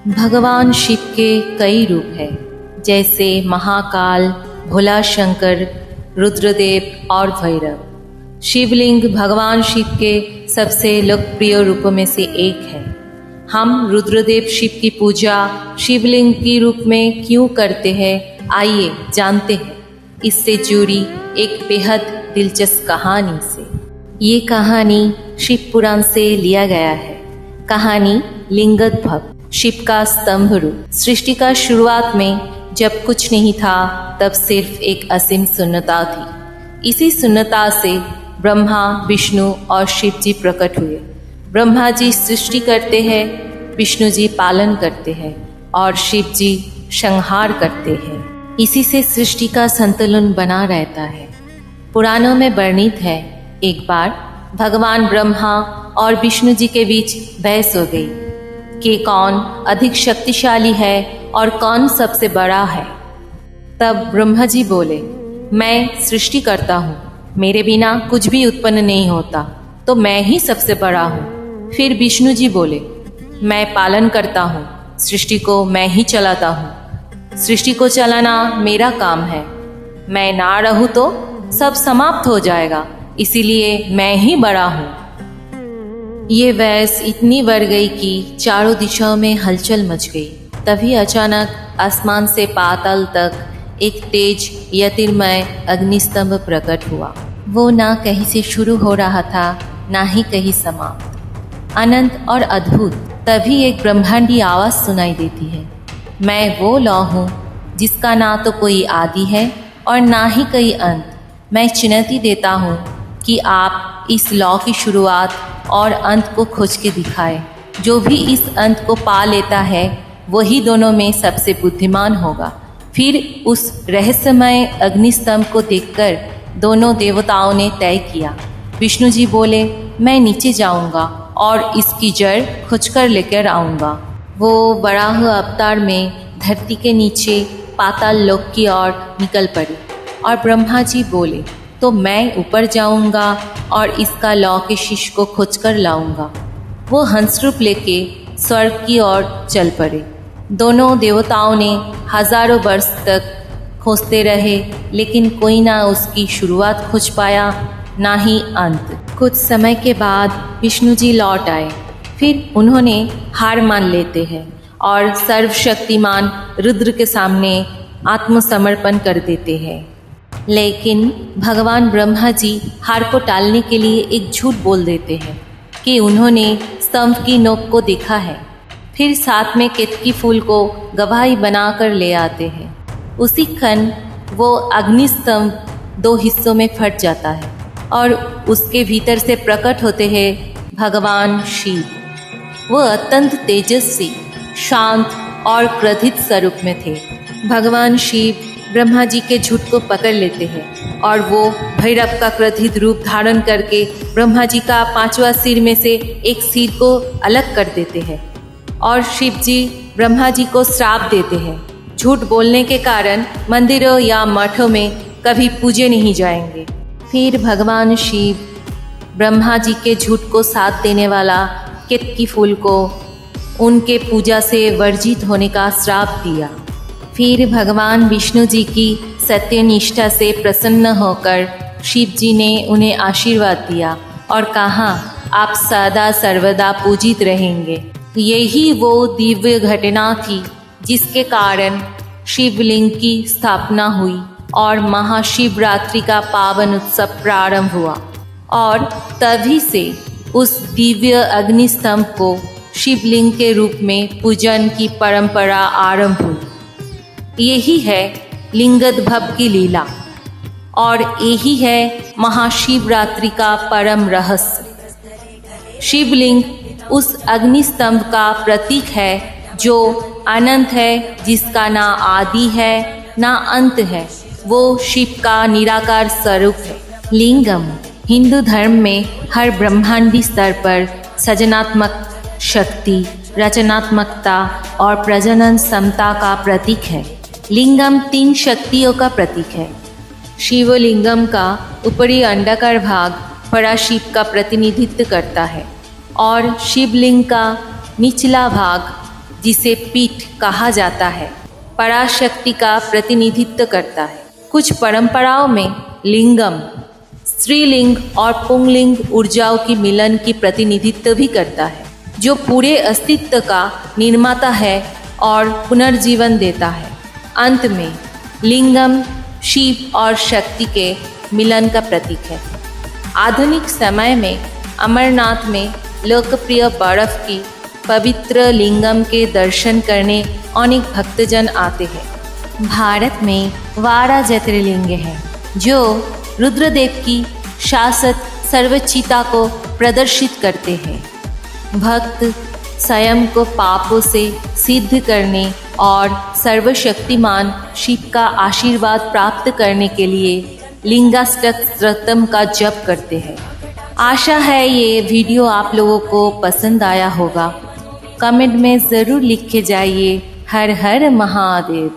भगवान शिव के कई रूप हैं, जैसे महाकाल, भोला शंकर, रुद्रदेव और भैरव। शिवलिंग भगवान शिव के सबसे लोकप्रिय रूपों में से एक है। हम रुद्रदेव शिव की पूजा शिवलिंग के रूप में क्यों करते हैं, आइए जानते हैं इससे जुड़ी एक बेहद दिलचस्प कहानी से। ये कहानी शिव पुराण से लिया गया है। कहानी लिंगद भव, शिव का स्तंभ रूप। सृष्टि का शुरुआत में जब कुछ नहीं था, तब सिर्फ एक असीम शून्यता थी। इसी शून्यता से ब्रह्मा, विष्णु और शिव जी प्रकट हुए। ब्रह्मा जी सृष्टि करते हैं, विष्णु जी पालन करते हैं और शिव जी संहार करते हैं। इसी से सृष्टि का संतुलन बना रहता है। पुराणों में वर्णित है, एक बार भगवान ब्रह्मा और विष्णु जी के बीच बहस हो गई कि कौन अधिक शक्तिशाली है और कौन सबसे बड़ा है। तब ब्रह्मा जी बोले, मैं सृष्टि करता हूँ, मेरे बिना कुछ भी उत्पन्न नहीं होता, तो मैं ही सबसे बड़ा हूँ। फिर विष्णु जी बोले, मैं पालन करता हूँ, सृष्टि को मैं ही चलाता हूँ, सृष्टि को चलाना मेरा काम है। मैं ना रहूँ तो सब समाप्त हो जाएगा, इसीलिए मैं ही बड़ा हूँ। ये बहस इतनी बढ़ गई कि चारों दिशाओं में हलचल मच गई। तभी अचानक आसमान से पाताल तक एक तेज ज्योतिर्मय अग्निस्तंभ प्रकट हुआ। वो ना कहीं से शुरू हो रहा था, ना ही कहीं समाप्त, अनंत और अद्भुत। तभी एक ब्रह्मांडी आवाज सुनाई देती है, मैं वो लौ हूँ जिसका ना तो कोई आदि है और ना ही कोई अंत। मैं चुनौती देता हूँ कि आप इस लौ की शुरुआत और अंत को खोज के दिखाए। जो भी इस अंत को पा लेता है, वही दोनों में सबसे बुद्धिमान होगा। फिर उस रहस्यमय अग्निस्तंभ को देखकर दोनों देवताओं ने तय किया। विष्णु जी बोले, मैं नीचे जाऊंगा और इसकी जड़ खोजकर लेकर आऊंगा। वो वराह अवतार में धरती के नीचे पाताल लोक की ओर निकल पड़ी। और ब्रह्मा जी बोले, तो मैं ऊपर जाऊंगा और इसका लौ के शिष्य को खोजकर लाऊंगा। वो हंसरूप लेके स्वर्ग की ओर चल पड़े। दोनों देवताओं ने हजारों वर्ष तक खोजते रहे, लेकिन कोई ना उसकी शुरुआत खोज पाया, ना ही अंत। कुछ समय के बाद विष्णु जी लौट आए। फिर उन्होंने हार मान लेते हैं और सर्वशक्तिमान रुद्र के सामने आत्मसमर्पण कर देते हैं। लेकिन भगवान ब्रह्मा जी हार को टालने के लिए एक झूठ बोल देते हैं कि उन्होंने स्तंभ की नोक को देखा है। फिर साथ में केतकी फूल को गवाही बनाकर ले आते हैं। उसी क्षण वो अग्निस्तंभ दो हिस्सों में फट जाता है और उसके भीतर से प्रकट होते हैं भगवान शिव। वो अत्यंत तेजस्वी, शांत और क्रोधित स्वरूप में थे। भगवान शिव ब्रह्मा जी के झूठ को पकड़ लेते हैं और वो भैरव का क्रोधित रूप धारण करके ब्रह्मा जी का 5वां सिर में से एक सिर को अलग कर देते हैं। और शिव जी ब्रह्मा जी को श्राप देते हैं, झूठ बोलने के कारण मंदिरों या मठों में कभी पूजे नहीं जाएंगे। फिर भगवान शिव ब्रह्मा जी के झूठ को साथ देने वाला केतकी फूल को उनके पूजा से वर्जित होने का श्राप दिया। फिर भगवान विष्णु जी की सत्यनिष्ठा से प्रसन्न होकर शिव जी ने उन्हें आशीर्वाद दिया और कहा, आप सदा सर्वदा पूजित रहेंगे। यही वो दिव्य घटना थी जिसके कारण शिवलिंग की स्थापना हुई और महाशिवरात्रि का पावन उत्सव प्रारंभ हुआ। और तभी से उस दिव्य अग्निस्तंभ को शिवलिंग के रूप में पूजन की परंपरा आरंभ हुई। यही है लिंगद भव की लीला और यही है महाशिवरात्रि का परम रहस्य। शिवलिंग उस अग्निस्तंभ का प्रतीक है जो अनंत है, जिसका ना आदि है ना अंत है। वो शिव का निराकार स्वरूप है। लिंगम हिंदू धर्म में हर ब्रह्मांडी स्तर पर सृजनात्मक शक्ति, रचनात्मकता और प्रजनन क्षमता का प्रतीक है। लिंगम 3 शक्तियों का प्रतीक है। शिवलिंगम का ऊपरी अंडाकार भाग पराशिव का प्रतिनिधित्व करता है और शिवलिंग का निचला भाग जिसे पीठ कहा जाता है, पराशक्ति का प्रतिनिधित्व करता है। कुछ परंपराओं में लिंगम स्त्रीलिंग और पुंगलिंग ऊर्जाओं की मिलन की प्रतिनिधित्व भी करता है, जो पूरे अस्तित्व का निर्माता है और पुनर्जीवन देता है। अंत में लिंगम शिव और शक्ति के मिलन का प्रतीक है। आधुनिक समय में अमरनाथ में लोकप्रिय बर्फ की पवित्र लिंगम के दर्शन करने अनेक भक्तजन आते हैं। भारत में 12 ज्योतिर्लिंग हैं, जो रुद्रदेव की शाश्वत सर्वोच्चता को प्रदर्शित करते हैं। भक्त स्वयं को पापों से सिद्ध करने और सर्वशक्तिमान शिव का आशीर्वाद प्राप्त करने के लिए लिंगाष्टकम का जप करते हैं। आशा है ये वीडियो आप लोगों को पसंद आया होगा। कमेंट में ज़रूर लिख के जाइए। हर हर महादेव।